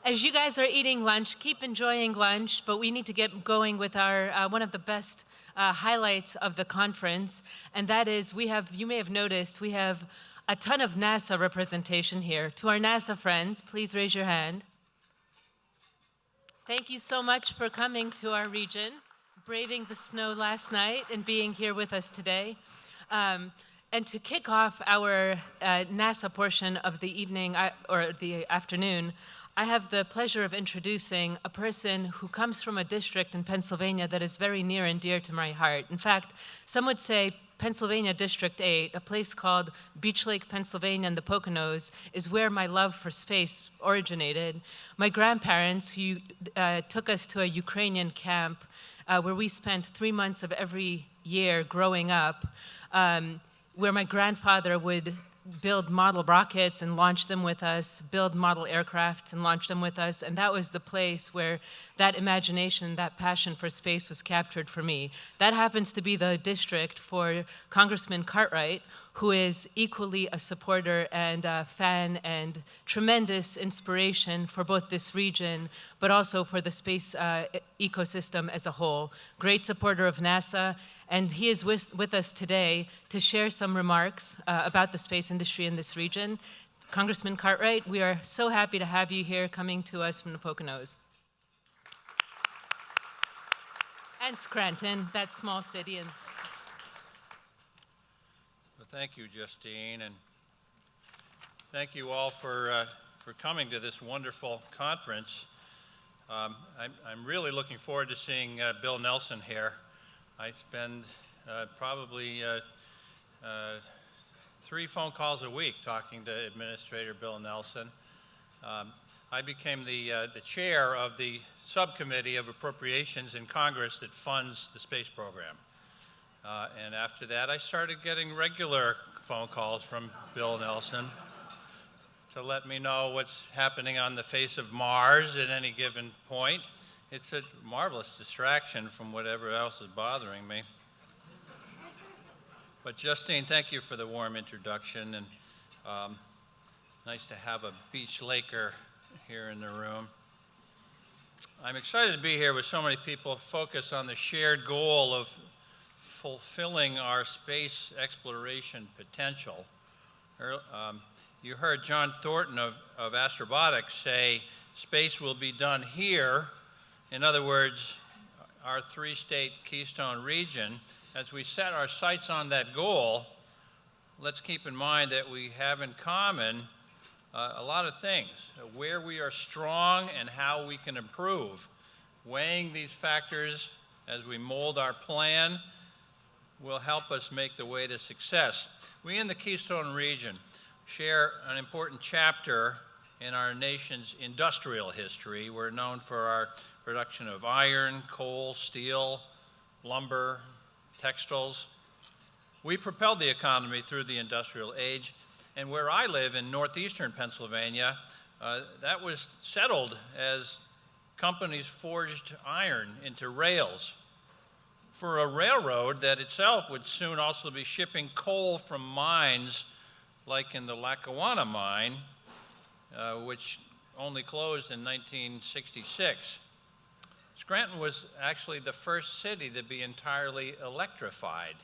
As you guys are eating lunch, keep enjoying lunch, but we need to get going with our one of the best highlights of the conference, and that is you may have noticed, we have a ton of NASA representation here. To our NASA friends, please raise your hand. Thank you so much for coming to our region, braving the snow last night and being here with us today. And to kick off our NASA portion of the evening or the afternoon, I have the pleasure of introducing a person who comes from a district in Pennsylvania that is very near and dear to my heart. In fact, some would say Pennsylvania District 8, a place called Beach Lake, Pennsylvania in the Poconos, is where my love for space originated. My grandparents, who took us to a Ukrainian camp where we spent 3 months of every year growing up, where my grandfather would build model rockets and launch them with us, build model aircrafts and launch them with us, and that was the place where that imagination, that passion for space was captured for me. That happens to be the district for Congressman Cartwright, who is equally a supporter and a fan and tremendous inspiration for both this region, but also for the space ecosystem as a whole. Great supporter of NASA, and he is with us today to share some remarks about the space industry in this region. Congressman Cartwright, we are so happy to have you here coming to us from the Poconos. And Scranton, that small city. Well, thank you, Justine, and thank you all for coming to this wonderful conference. I'm really looking forward to seeing Bill Nelson here. I spend probably 3 phone calls a week talking to Administrator Bill Nelson. I became the chair of the subcommittee of appropriations in Congress that funds the space program. And after that, I started getting regular phone calls from Bill Nelson to let me know what's happening on the face of Mars at any given point. It's a marvelous distraction from whatever else is bothering me. But Justine, thank you for the warm introduction, and nice to have a beach laker here in the room. I'm excited to be here with so many people focused on the shared goal of fulfilling our space exploration potential. You heard John Thornton of Astrobotics say, space will be done here. In other words, our 3-state Keystone Region. As we set our sights on that goal, let's keep in mind that we have in common a lot of things, where we are strong and how we can improve. Weighing these factors as we mold our plan will help us make the way to success. We in the Keystone Region share an important chapter in our nation's industrial history. We're known for our production of iron, coal, steel, lumber, textiles. We propelled the economy through the industrial age, and where I live in northeastern Pennsylvania, that was settled as companies forged iron into rails for a railroad that itself would soon also be shipping coal from mines like in the Lackawanna mine, which only closed in 1966. Scranton was actually the first city to be entirely electrified.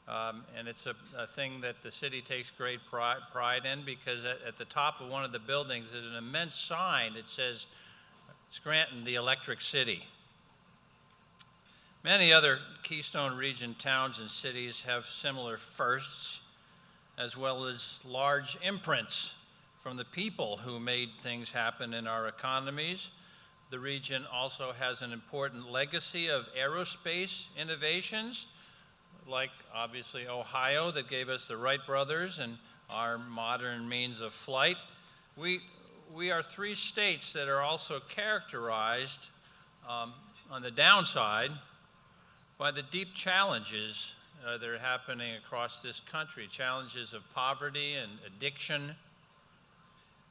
And it's a thing that the city takes great pride in, because at the top of one of the buildings is an immense sign that says, Scranton, the electric city. Many other Keystone Region towns and cities have similar firsts, as well as large imprints from the people who made things happen in our economies. The region also has an important legacy of aerospace innovations, like obviously Ohio, that gave us the Wright brothers and our modern means of flight. We are 3 states that are also characterized on the downside by the deep challenges that are happening across this country, challenges of poverty and addiction,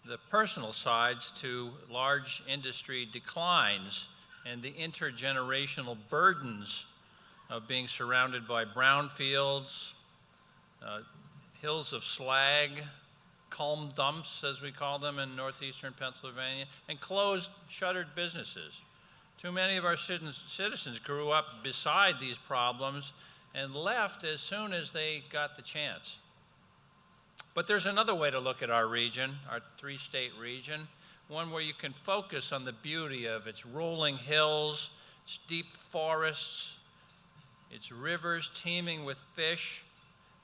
the personal sides to large industry declines, and the intergenerational burdens of being surrounded by brownfields, hills of slag, culm dumps, as we call them in northeastern Pennsylvania, and closed, shuttered businesses. Too many of our citizens grew up beside these problems and left as soon as they got the chance. But there's another way to look at our region, our three-state region, one where you can focus on the beauty of its rolling hills, its deep forests, its rivers teeming with fish,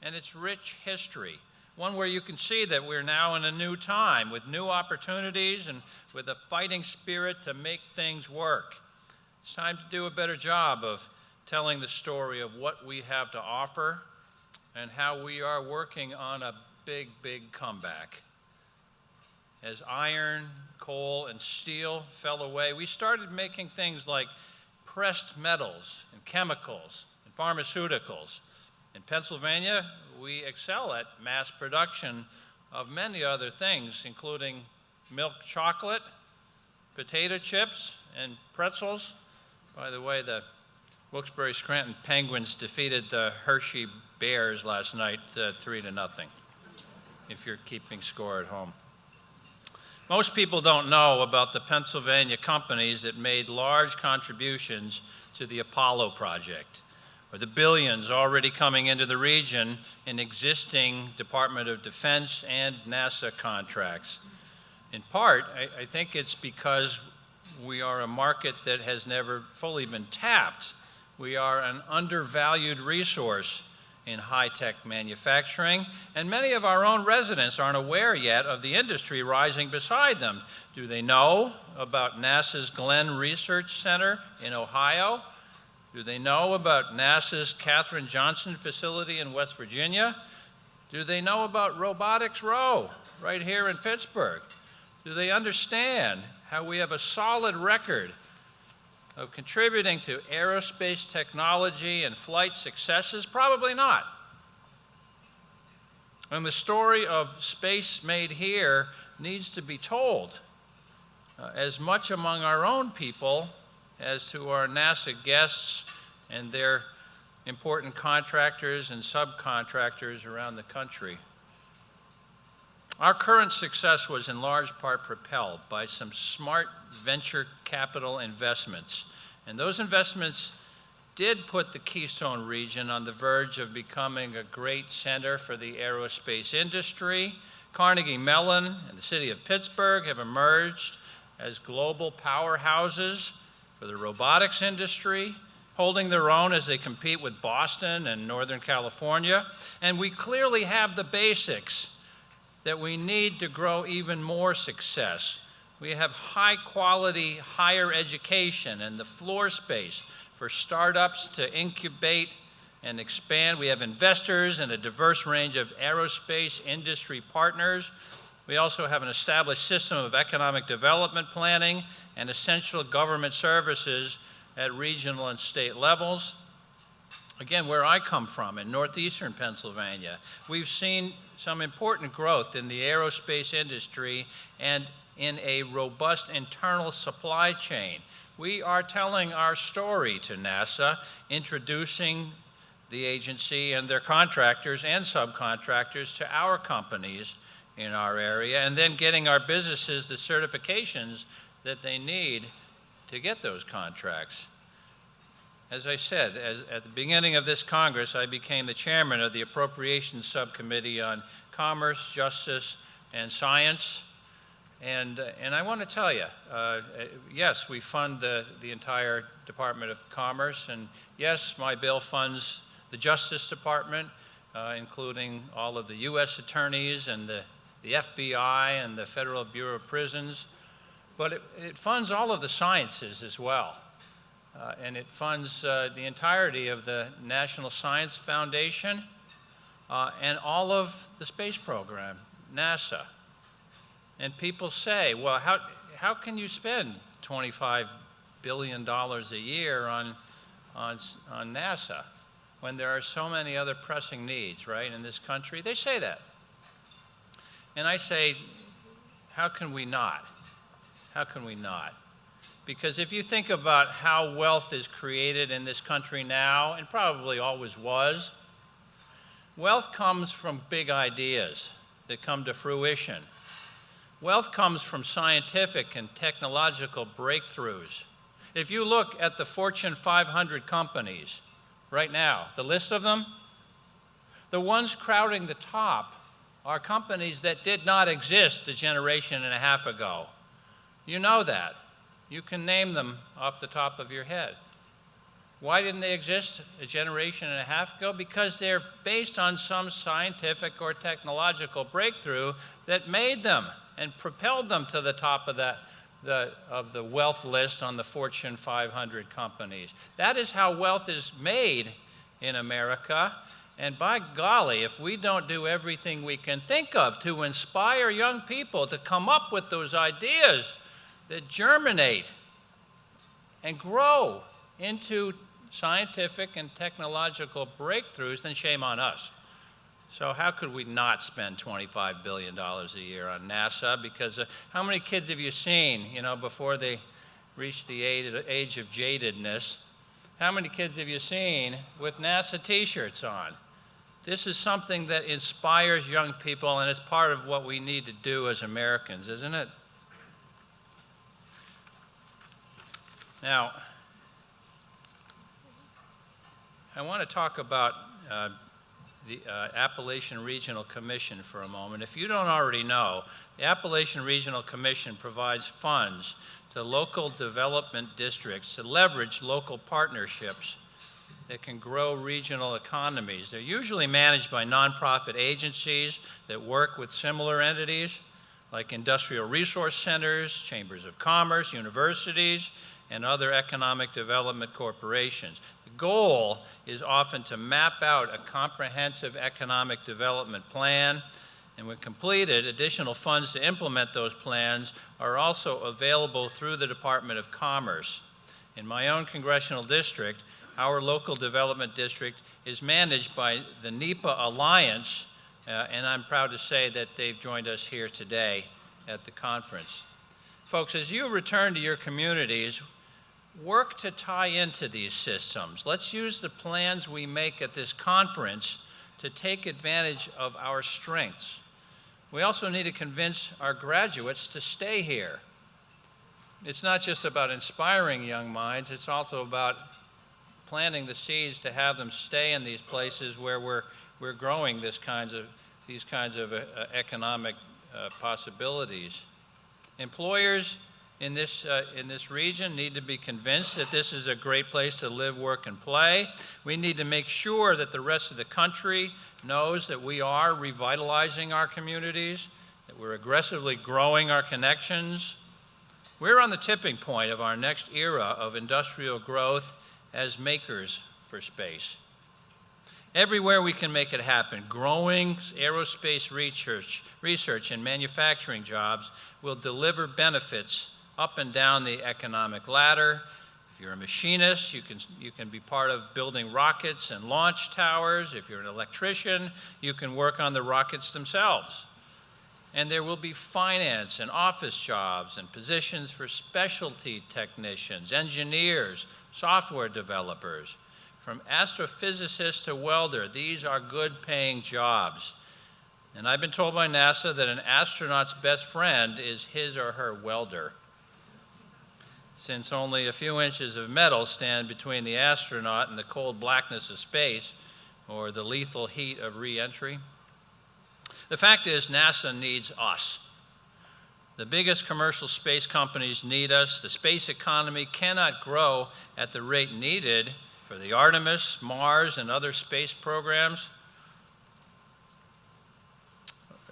and its rich history. One where you can see that we're now in a new time with new opportunities and with a fighting spirit to make things work. It's time to do a better job of telling the story of what we have to offer and how we are working on a big, big comeback. As iron, coal, and steel fell away, we started making things like pressed metals and chemicals and pharmaceuticals. In Pennsylvania, we excel at mass production of many other things, including milk chocolate, potato chips, and pretzels. By the way, the Wilkes-Barre-Scranton Penguins defeated the Hershey Bears last night 3-0, if you're keeping score at home. Most people don't know about the Pennsylvania companies that made large contributions to the Apollo project, or the billions already coming into the region in existing Department of Defense and NASA contracts. In part, I think it's because we are a market that has never fully been tapped. We are an undervalued resource in high-tech manufacturing, and many of our own residents aren't aware yet of the industry rising beside them. Do they know about NASA's Glenn Research Center in Ohio? Do they know about NASA's Katherine Johnson facility in West Virginia? Do they know about Robotics Row right here in Pittsburgh? Do they understand how we have a solid record of contributing to aerospace technology and flight successes? Probably not. And the story of space made here needs to be told as much among our own people as to our NASA guests and their important contractors and subcontractors around the country. Our current success was in large part propelled by some smart venture capital investments. And those investments did put the Keystone region on the verge of becoming a great center for the aerospace industry. Carnegie Mellon and the city of Pittsburgh have emerged as global powerhouses for the robotics industry, holding their own as they compete with Boston and Northern California. And we clearly have the basics that we need to grow even more success. We have high-quality higher education and the floor space for startups to incubate and expand. We have investors and a diverse range of aerospace industry partners. We also have an established system of economic development planning and essential government services at regional and state levels. Again, where I come from, in northeastern Pennsylvania, we've seen some important growth in the aerospace industry and in a robust internal supply chain. We are telling our story to NASA, introducing the agency and their contractors and subcontractors to our companies in our area, and then getting our businesses the certifications that they need to get those contracts. As I said, at the beginning of this Congress, I became the chairman of the Appropriations Subcommittee on Commerce, Justice, and Science. And I want to tell you, yes, we fund the entire Department of Commerce, and yes, my bill funds the Justice Department, including all of the U.S. attorneys and the FBI and the Federal Bureau of Prisons, but it funds all of the sciences as well. And it funds the entirety of the National Science Foundation and all of the space program, NASA. And people say, well, how can you spend $25 billion a year on NASA when there are so many other pressing needs, right, in this country? They say that. And I say, how can we not? How can we not? Because if you think about how wealth is created in this country now, and probably always was, wealth comes from big ideas. that come to fruition. Wealth comes from scientific and technological breakthroughs. If you look at the Fortune 500 companies right now, the list of them, the ones crowding the top are companies that did not exist a generation and a half ago. You know that. You can name them off the top of your head. Why didn't they exist a generation and a half ago? Because they're based on some scientific or technological breakthrough that made them and propelled them to the top of the wealth list on the Fortune 500 companies. That is how wealth is made in America. And by golly, if we don't do everything we can think of to inspire young people to come up with those ideas that germinate and grow into scientific and technological breakthroughs, then shame on us. So how could we not spend $25 billion a year on NASA? Because how many kids have you seen, before they reach the age of jadedness, how many kids have you seen with NASA t-shirts on? This is something that inspires young people, and it's part of what we need to do as Americans, isn't it? Now, I want to talk about the Appalachian Regional Commission for a moment. If you don't already know, the Appalachian Regional Commission provides funds to local development districts to leverage local partnerships that can grow regional economies. They're usually managed by nonprofit agencies that work with similar entities like industrial resource centers, chambers of commerce, universities, and other economic development corporations. The goal is often to map out a comprehensive economic development plan, and when completed, additional funds to implement those plans are also available through the Department of Commerce. In my own congressional district, our local development district is managed by the NEPA Alliance, and I'm proud to say that they've joined us here today at the conference. Folks, as you return to your communities, work to tie into these systems. Let's use the plans we make at this conference to take advantage of our strengths. We also need to convince our graduates to stay here. It's not just about inspiring young minds, it's also about planting the seeds to have them stay in these places where we're growing these kinds of economic possibilities. Employers in this region need to be convinced that this is a great place to live, work, and play. We need to make sure that the rest of the country knows that we are revitalizing our communities, that we're aggressively growing our connections. We're on the tipping point of our next era of industrial growth as makers for space. Everywhere we can make it happen, growing aerospace research and manufacturing jobs will deliver benefits up and down the economic ladder. If you're a machinist, you can be part of building rockets and launch towers. If you're an electrician, you can work on the rockets themselves. And there will be finance and office jobs and positions for specialty technicians, engineers, software developers. From astrophysicist to welder, these are good-paying jobs. And I've been told by NASA that an astronaut's best friend is his or her welder, since only a few inches of metal stand between the astronaut and the cold blackness of space or the lethal heat of re-entry. The fact is, NASA needs us. The biggest commercial space companies need us. The space economy cannot grow at the rate needed for the Artemis, Mars, and other space programs.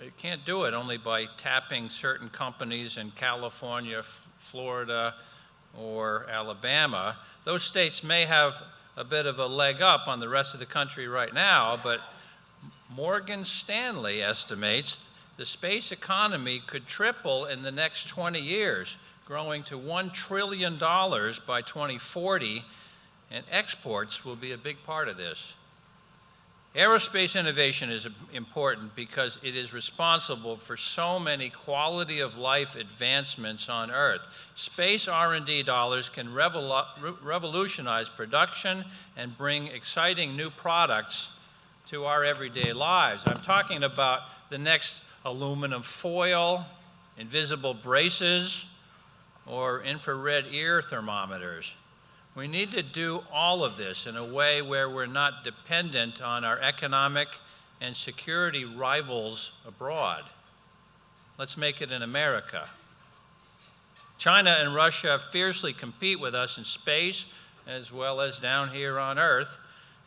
It can't do it only by tapping certain companies in California, Florida, or Alabama. Those states may have a bit of a leg up on the rest of the country right now, but Morgan Stanley estimates the space economy could triple in the next 20 years, growing to $1 trillion by 2040, and exports will be a big part of this. Aerospace innovation is important because it is responsible for so many quality of life advancements on Earth. Space R&D dollars can revolutionize production and bring exciting new products to our everyday lives. I'm talking about the next aluminum foil, invisible braces, or infrared ear thermometers. We need to do all of this in a way where we're not dependent on our economic and security rivals abroad. Let's make it in America. China and Russia fiercely compete with us in space as well as down here on Earth.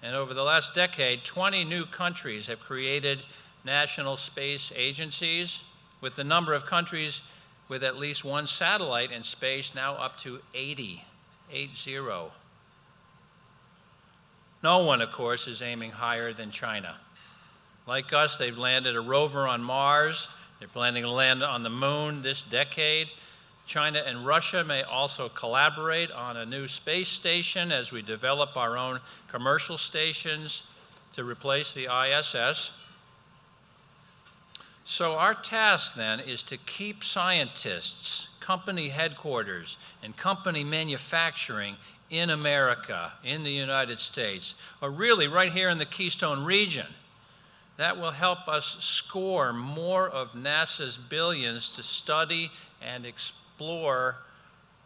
And over the last decade, 20 new countries have created national space agencies, with the number of countries with at least one satellite in space now up to 80. No one, of course, is aiming higher than China. Like us, they've landed a rover on Mars. They're planning to land on the moon this decade. China and Russia may also collaborate on a new space station as we develop our own commercial stations to replace the ISS. So our task then is to keep scientists, company headquarters, and company manufacturing in America, in the United States, or really right here in the Keystone Region. That will help us score more of NASA's billions to study and explore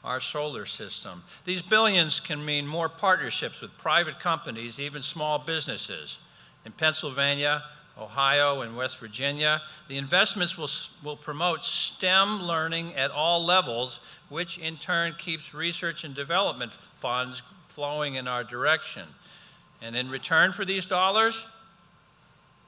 our solar system. These billions can mean more partnerships with private companies, even small businesses. In Pennsylvania, Ohio, and West Virginia, the investments will promote STEM learning at all levels, which in turn keeps research and development funds flowing in our direction. And in return for these dollars,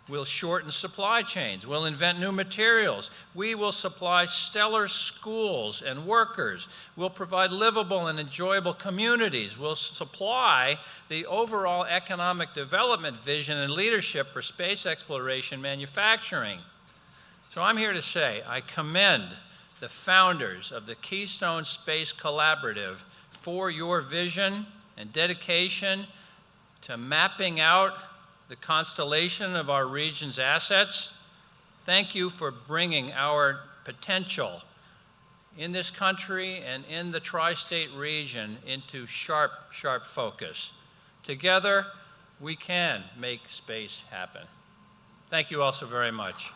we'll shorten supply chains. We'll invent new materials. We will supply stellar schools and workers. We'll provide livable and enjoyable communities. We'll supply the overall economic development vision and leadership for space exploration manufacturing. So I'm here to say I commend the founders of the Keystone Space Collaborative for your vision and dedication to mapping out the constellation of our region's assets. Thank you for bringing our potential in this country and in the tri-state region into sharp focus. Together, we can make space happen. Thank you all so very much.